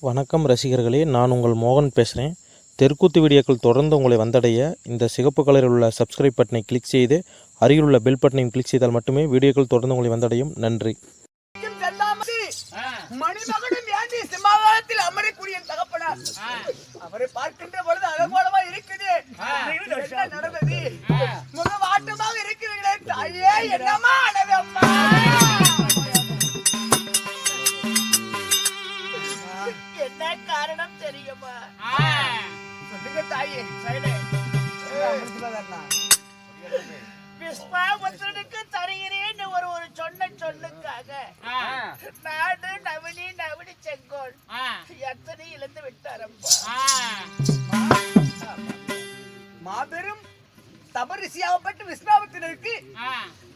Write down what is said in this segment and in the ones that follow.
வணக்கம் ரசிகர்களே, நான் உங்கள் மோகன் பேசுகிறேன். தெருக்கூத்து வீடியோக்கள் தொடர்ந்து உங்களை வந்தடைய இந்த சிகப்பு கலரில் உள்ள சப்ஸ்கிரைப் பட்டனை கிளிக் செய்து அருகில் உள்ள பெல் பட்டனையும் கிளிக் செய்தால் மட்டுமே வீடியோக்கள் தொடர்ந்து உங்களை வந்தடையும். நன்றி. சிம்மாசனத்தில் அமரக்கூடிய தகப்பனார் அவரை பார்க்கின்ற பொழுது அலங்கோலமா இருக்குது. நடந்தது முகவாட்டமாக இருக்கிறீர்களே தாயே, என்னமா அனதம்மா, என்ன காரணம் தெரியுமா? சொல்லுங்க தாயே. விஸ்வாமுத்திரனுக்கு தருகிறேன் ஒரு சொல்லுக்காக நாடு நவனி செங்கோல் எத்தனை இழந்து விட்டாரப்பா. மாபெரும் தபரிசியாகப்பட்டு விஸ்வாமுத்திரனுக்கு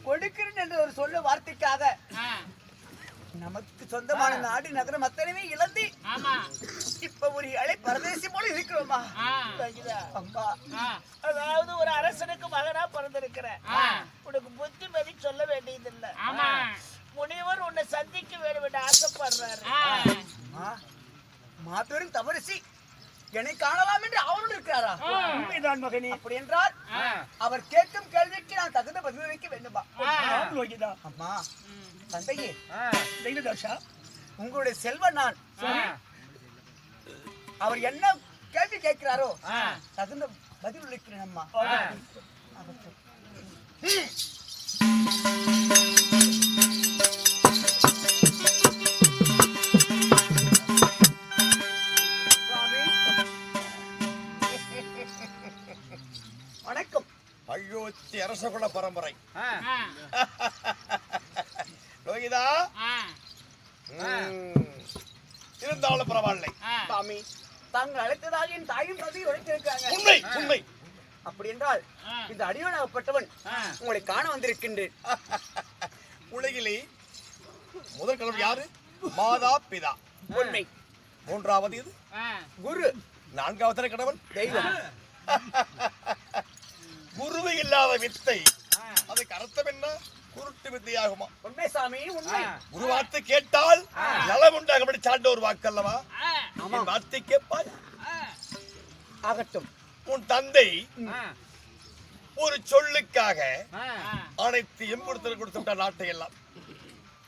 கொடுக்கிறேன் என்ற ஒரு சொல்ல வார்த்தைக்காக நமக்கு சொந்தமான நாடு நகரம் அத்தனையுமே இழந்து இப்ப ஒரு இலை பரதேசி போல இருக்கிறோமா? அம்மா, அதாவது ஒரு அரசனுக்கு மகனா பிறந்திருக்கிற உனக்கு புத்திமதி சொல்ல வேண்டியதில்லை. முனிவர் உன்னை சந்திக்க வேண்டும் என்று ஆசைப்படுறாரு. மாபெரும் தபரிசி என்னை காணலாம் என்று அவரோடு இருக்கிறாரா? உண்மைதான் மகனே. அப்படி என்றால் அவர் கேட்கும் கேள்விக்கு நான் தகுந்த பதிலளிக்க வேண்டுமா? அம்மா, தந்தையே, உங்களுடைய செல்வன் நான். அவர் என்ன கேள்வி கேட்கிறாரோ தகுந்த பதில் அளிக்கிறேன் அம்மா. வணக்கம். அயோத்தி அரசகுல பரம்பரை லோகிதா இருந்தாலும் பரவாயில்லை. சாமி, தாங்கள் அழைத்ததாக என் தாயும் பதிவு உழைத்திருக்காங்க. உண்மை உண்மை. அப்படி என்றால் இந்த அடியோனாகப்பட்டவன் உங்களை காண வந்திருக்கின்றேன். உலகிலே முதல் கடவுள் யாரு? மாதா பிதா. உண்மை. மூன்றாவது இது குரு. நான்காவது கடவுள் தெய்வம். குருவு இல்லாத வித்தை அதுக்கு அர்த்தம் என்ன? குருட்டு வித்தையாகுமா? உண்மை சாமி, உண்மை. குரு வார்த்தை கேட்டால் நலம் உண்டாக சார்ந்த ஒரு வாக்கு அல்லவா? வார்த்தை கேட்பாய். ஆகட்டும். உன் தந்தை ஒரு சொல்லுக்காக அனைத்தையும் கொடுத்துட்டார் நாட்டை எல்லாம்.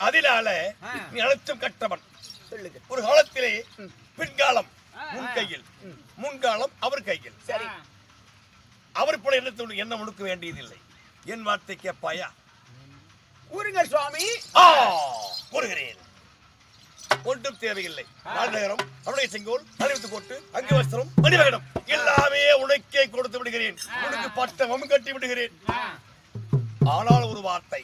அதனால நீ அனைத்தும் கற்றவன். ஒரு காலத்திலே பின்காலம் உன் கையில், முன்காலம் அவர் கையில். சரி, அவர் போல என்ன முழுக்க வேண்டியதில்லை. என் வார்த்தை கேட்பாயா? கூறுங்கள் சுவாமி. கூறுகிறேன். ஒன்றும் தேவையில்லை. நகரம், அவருடைய செங்கோல், அணிவித்து போட்டு அங்கு வஸ்திரம், மணிவகனம் எல்லாமே உனக்கே கொடுத்து விடுகிறேன். உனக்கு பட்டமும் கட்டி விடுகிறேன். ஆனால் ஒரு வார்த்தை,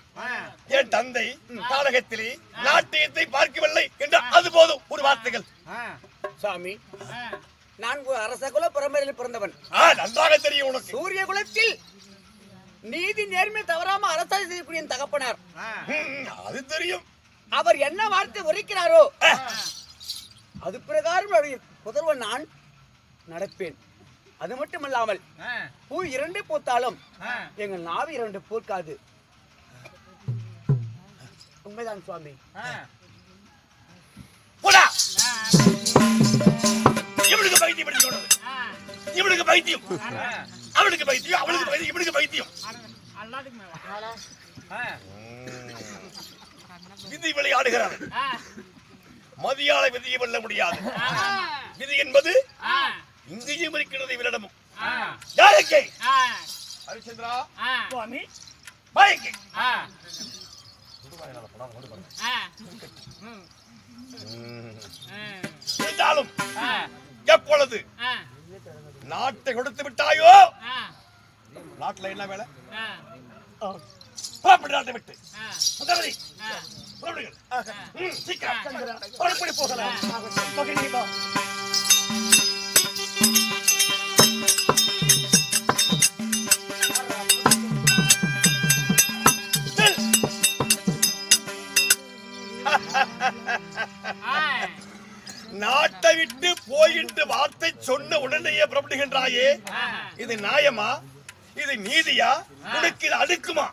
என் தந்தை காலகத்திலே நாட்டியத்தை பார்க்கவில்லை என்ற அது போதும். ஒரு வார்த்தைகள். சுவாமி, நான் அரச குல பரம்பரையில் பிறந்தவன். நன்றாக தெரியும் உனக்கு. சூரிய குலத்தில் நீதி நேர்மை தவறாம அரசாட்சி செய்யக்கூடிய தகப்பனார். அது தெரியும். அவர் என்ன வார்த்தை உரைக்கிறாரோ அது பிரகாரம் புதல்வன் நான் நடப்பேன். அது மட்டுமல்லாமல் பூ 2 பூத்தாலும் எங்கள் நாவி 2 பூக்காது. உண்மைதான் சுவாமி. இவனுக்கு பைத்தியம் படிக்கணும். இவனுக்கு பைத்தியம், அவனுக்கு பைத்தியம், அவனுக்கு பைத்தியம், இவனுக்கு பைத்தியம். விதி விளையாடுகிறார். மதியால விதியை வெல்ல முடியாது. விதி என்பது இங்கேயும் இருக்கிறது, இவரிடமும். யாருக்கு? ஹரிச்சந்திரா சுவாமி, பாய்க்கு. இருந்தாலும் எப்பொழுது நாட்டை கொடுத்து விட்டாயோ, நாட்டுல என்ன வேலை? நாட்டை விட்டு சீக்கிரம் போகலாம். நாட்டை விட்டு போயிட்டு வார்த்தை சொன்ன உடனேயே புறப்படுகின்றாயே, இது நியாயமா? இது நீதியா? உனக்கு இது அடுக்குமா?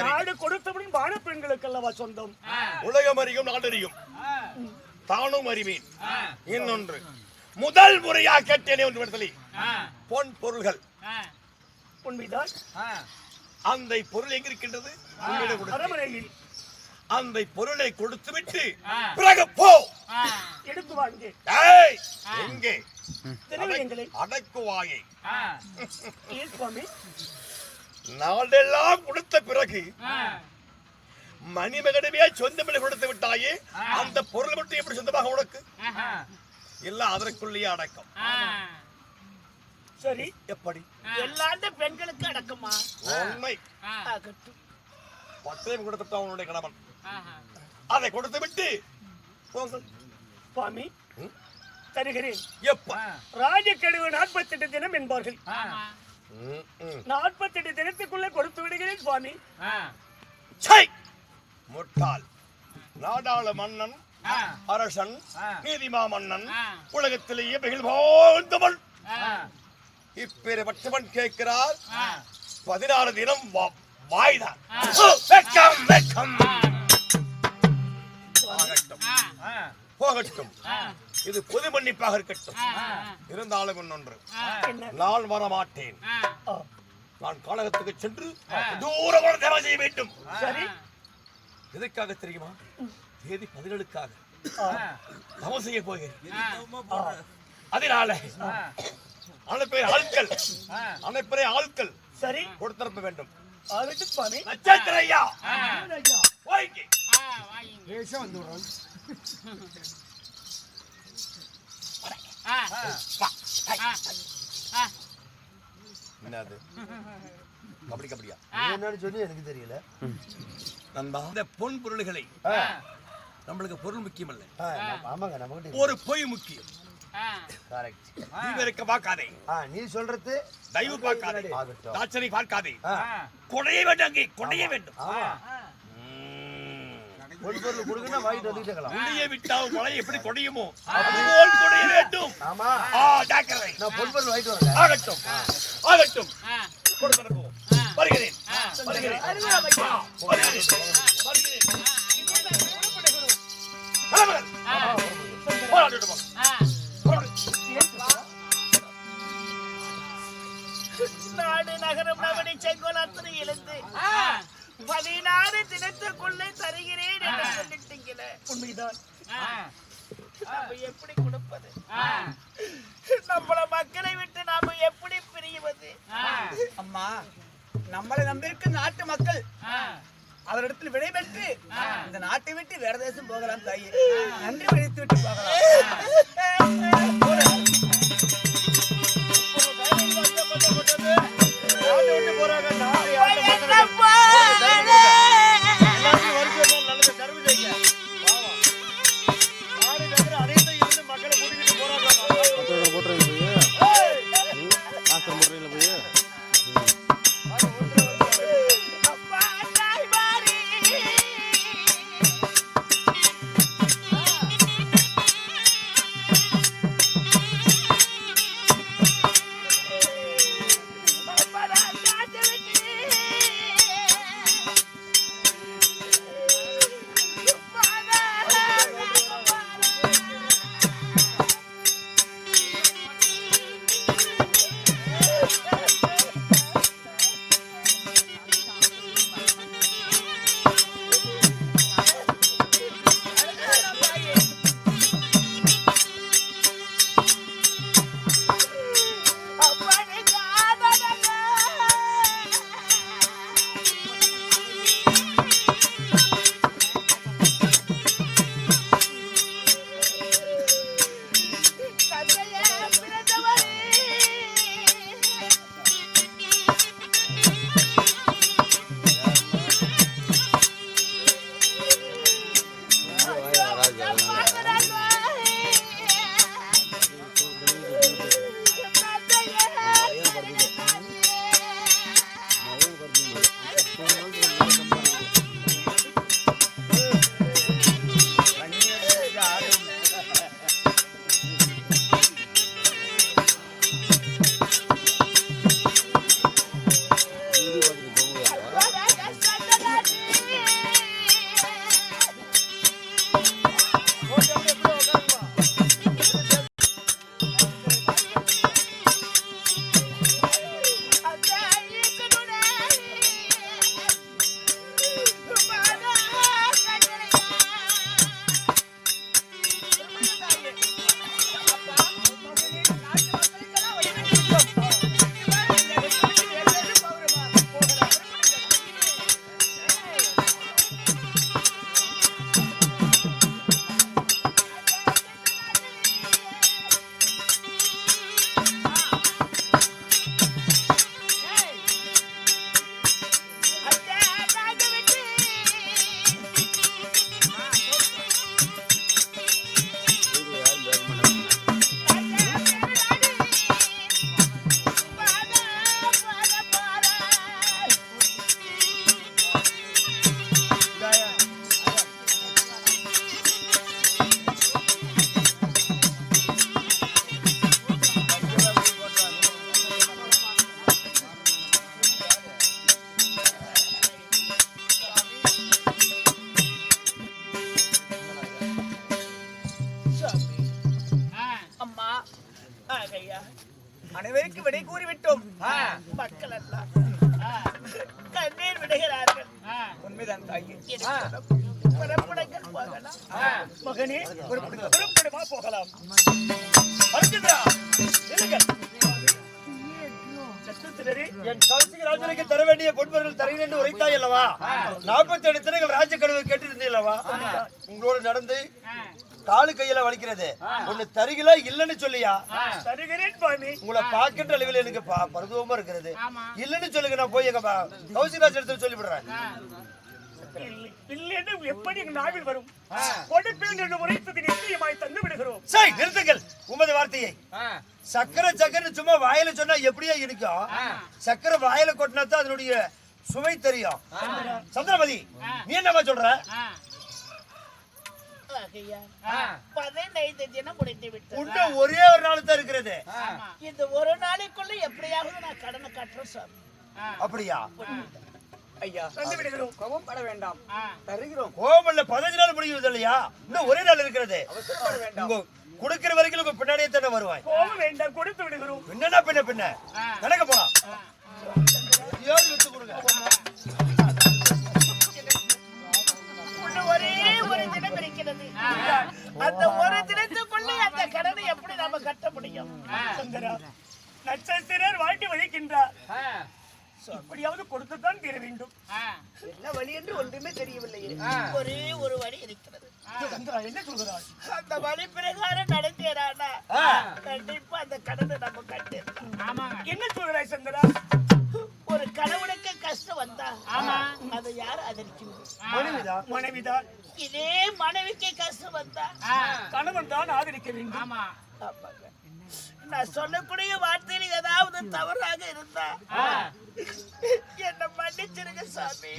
நாடு கொடுத்தவனின் வாழ பெண்களுக்கு அல்லவா சொந்தம். உலகம் அறியும் நாடறியும் தானும் அறிவேன். இன்னொன்று முதல் முறையாக கேட்டேனே ஒன்று விடுதலை பொன் பொருள்கள் உண்மைதான். அந்த பொருள் எங்க இருக்கின்றது? அரமனையில் அந்த பொருளை கொடுத்து விட்டு பிறகு போ எடுத்து வாங்க. ஏய், எங்கே திருவிழங்களை அடக்குவாயை சுவாமி நாடெல்லாம் கொடுத்த பிறகு மணிமகனமே சொந்தமில்லை கொடுத்து விட்டாயே, அந்த பொருள் மட்டும் எப்படி சொந்தமாக உனக்கு? இல்ல அதற்குள்ளேயே அடக்கம். சரி, எப்படி? எல்லாந்த பெண்களுக்கு அடக்கமா? உண்மை. பட்டயம் கொடுத்துட்டா அவனுடைய கணவன், அதை கொடுத்து விட்டு போங்கள் சுவாமி. தருகிறேன். எப்ப? ராஜக்கெடுவு 48 தினம் என்பார்கள். 48 தினத்துக்குள்ள கொடுத்து விடுகிறேன் சுவாமி. முட்டாள். நாடாள மன்னன், அரசன், நீதிமா மன்னன், உலகத்திலேயே மிகில் போந்தவன் இப்பேற்பட்டவன் கேட்கிறார் 14 தினம் வாய்தான். போகட்டும், இது பொது மன்னிப்பாக இருக்கட்டும். இருந்தாலும் இன்னொன்று, நான் வர மாட்டேன். நான் காலகத்துக்கு சென்று தூரமான சேவை செய்ய வேண்டும். சரி, எதற்காக தெரியுமா? தேதி 17க்காக தவம் செய்ய போகிறேன். அதனால அனுப்பிய ஆட்கள் சரி கொடுத்திருப்ப வேண்டும். ஆகட்டும் சுவாமி. நட்சத்திரையா வாங்கி என்னது? கபடியா என்னன்னு சொல்லி எனக்கு தெரியல நண்பா. இந்த பொன் பொருள்களை நம்மளுக்கு பொருள் முக்கியம் இல்ல. ஆமாங்க, நமக்கு ஒரு பொய் முக்கியம். கரெக்ட். நீ வெறுக்க பார்க்காதே, நீ சொல்றது தயவு பார்க்காதே, தாட்சணை பார்க்காதே. கொடைய வேண்டும், கொடைய வேண்டும். ஒரு பொருள் கொடுக்கனா வாங்கிட்டு வந்துக்கலாம். கொடைய விட்டால் மழை எப்படி கொடையுமோ அதுபோல் கொடைய வேண்டும். ஆமா, ஜாக்கிரதை. நான் பொன் பொருள் வாங்கிட்டு வரேன். ஆகட்டும், ஆகட்டும். கொடுத்து போ. வருகிறேன், வருகிறேன், வருகிறேன். நாடு நகரம் நவனி செங்கோலாத்திரை இழந்து 16 தினத்துக்குள்ளே தருகிறேன் என்று சொல்லிட்டீங்களே, உண்மைதான். நாம எப்படி கொடுப்பது? நம்மள மக்களை விட்டு நாம எப்படி பிரியுவது? அம்மா, நம்மளை நம்பியிருக்க நாட்டு மக்கள் அவரிடத்தில் விடைபெற்று இந்த நாட்டை விட்டு வேற தேசம் போகலாம் தாயே. நன்றி விடைத்து விட்டு போகலாம். அனைவருக்கும் விடை கூறிவிட்டோம். மக்கள் எல்லாம் கண்ணீர் விடுகிறார்கள். உண்மைதான் தாயே. புறப்படுங்கள் போகலாம். மகனே புறப்படுமா போகலாம். என் கௌசிக ராஜனுக்கு தர வேண்டிய பொன்பொருள் தருகிறேன் என்று உரைத்தாய் அல்லவா? 47 தினங்கள் ராஜ கனவு கேட்டிருந்தீங்களவா? உங்களோடு நடந்து காலு கையில வலிக்கிறது ஒண்ணு தருகில இல்லன்னு சொல்லியா? தருகிறேன் பாமி. உங்களை பார்க்கின்ற அளவில் எனக்கு பருவமா இருக்கிறது. இல்லன்னு சொல்லுங்க, நான் போய் எங்க கௌசிக ராஜன் இடத்துல சொல்லிவிடுறேன். இல்லைன்னு எப்படி நாவில் வரும்? கொடுப்பேன் என்று உரைத்தது நிச்சயமாய் தந்து விடுகிறோம். சரி, நிறுத்துங்கள் உமது வார்த்தையை. சக்கரை சக்கரை சும்மா வாயில சொன்னா எப்படியா இருக்கும்? சக்கரை வாயில கொட்டினா தான் அதனுடைய சுவை தெரியும். சந்திரபதி, நீ என்னமா சொல்ற? 15 தினம் முடித்து விட்டு இன்னும் ஒரே ஒரு நாள் தான் இருக்கிறது. இந்த ஒரு நாளைக்குள்ள எப்படியாவது நான் கடனை கட்டுறேன் சாமி. அப்படியா? ஐயா தந்து விடுகிறோம். கோபம் பட வேண்டாம். தருகிறோம். கோபம்ல 15 நாள் முடியுது இல்லையா? இன்னும் ஒரே நாள் இருக்கிறது. உங்க கொடுக்கிற வரைக்கும் உங்க பின்னாடியே தானே வருவாய். கோபம் வேண்டாம், கொடுத்து விடுகிறோம். என்னன்னா பின்ன நடக்க போலாம். ஏன் விட்டு கொடுங்க. ஒரே ஒரு தினம் இருக்கிறது. அந்த ஒரு தினத்துக்குள்ள அந்த கடனை எப்படி நாம கட்ட முடியும்? சுந்தரா, நட்சத்திரர் வாழ்க்கை வழிக்கின்றார். எப்படியாவது கொடுத்துதான் தீர வேண்டும். என்ன வழி என்று ஒன்றுமே தெரியவில்லையே. ஒரே ஒரு வழி இருக்கிறது. என்ன சொல்கிறார்? அந்த வழி பிரகாரம் நடந்தேரானா கண்டிப்பா அந்த கடனை நம்ம கட்டிடலாம். என்ன சொல்கிறாய் சந்திரா? ஒரு கணவனுக்கு கஷ்டம் வந்தா அதை யார் ஆதரிக்கிறது? மனைவிதான். இதே மனைவிக்கு கஷ்டம் வந்தா கணவன் தான் ஆதரிக்க வேண்டும். நான் சொல்லக்கூடிய வார்த்தையில் ஏதாவது தவறாக இருந்தா என்ன மன்னிச்சிருங்க சாமி.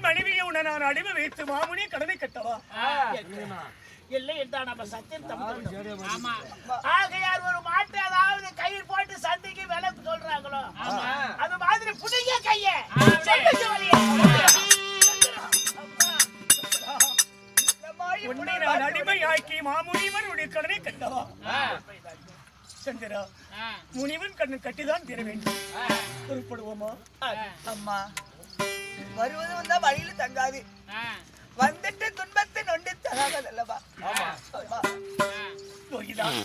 மனைவியை நான் அடிமை வைத்து மாமுனி கடனை கட்டவா? இல்லை என்றால் நம்ம சத்தியம் தப்பு. ஆகையார் ஒரு மாட்டு அதாவது கயிறு போட்டு சந்தைக்கு விலை சொல்றாங்களோ அது மாதிரி புடிங்க கைய அடிமையாக்கி மாமுனிவனுடைய கடனை கட்டவா? சந்திரா, முனிவன் கண்ணு கட்டிதான் தீர வேண்டும். பொறுப்படுவோமா? அம்மா, வருவது வந்தா வழியில தங்காது. வந்துட்டு துன்பத்தை நொண்டி தராதல்லவா? நோய்தான்.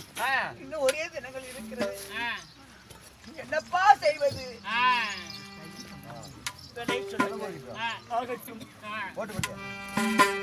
இன்னும் ஒரே தினங்கள் இருக்கிறது. என்னப்பா செய்வது? போட்டு